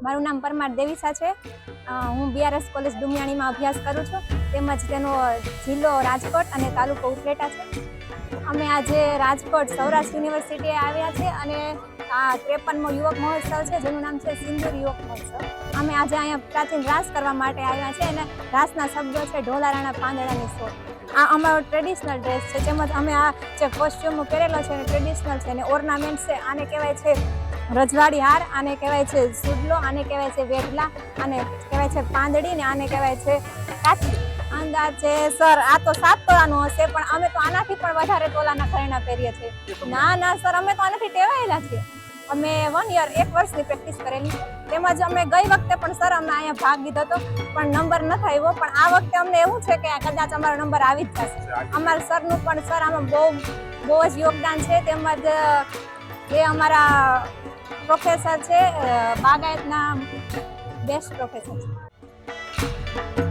મારું નામ પરમાર દેવીસા છે। હું બીઆરએસ કોલેજ ડુમિયાણીમાં અભ્યાસ કરું છું, તેમજ તેનો જિલ્લો રાજકોટ અને તાલુકો ઉપલેટા છે। અમે આજે રાજકોટ સૌરાષ્ટ્ર યુનિવર્સિટીએ આવ્યા છે અને આ 53મો યુવક મહોત્સવ છે, જેનું નામ છે સિંદૂર યુવક મહોત્સવ। અમે આજે અહીંયા પ્રાચીન રાસ કરવા માટે આવ્યા છે અને રાસના શબ્દો છે ઢોલા રાણા પાંદડાની સો। આ અમારો ટ્રેડિશનલ ડ્રેસ છે, તેમજ અમે આ જે કોસ્ટ્યુમ પહેરેલો છે એ ટ્રેડિશનલ છે અને ઓર્નામેન્ટ છે, આને કહેવાય છે રજવાડી હાર, આને કહેવાય છે સુડલો, આને કહેવાય છે વેઢલા, આને કહેવાય છે પાંદડી ને આને કહેવાય છે કાચલી। અંદાજે સર આ તો 7 તોલાનું હશે, પણ અમે તો આનાથી પણ વધારે તોલાના ઘરેણા પહેરીએ છીએ। ના સર, અમે તો આનાથી ટેવાયેલા છીએ। અમે 1 યર 1 વર્ષની પ્રેક્ટિસ કરેલી છે, તેમજ અમે ગઈ વખતે પણ સર અમે અહીંયા ભાગ લીધો હતો, પણ નંબર નથી આવ્યો। પણ આ વખતે અમને એવું છે કે કદાચ અમારો નંબર આવી જ જશે। અમારા સરનું પણ સર આમાં બહુ જ યોગદાન છે, તેમજ એ અમારા પ્રોફેસર છે, બાગાયતના બેસ્ટ પ્રોફેસર છે।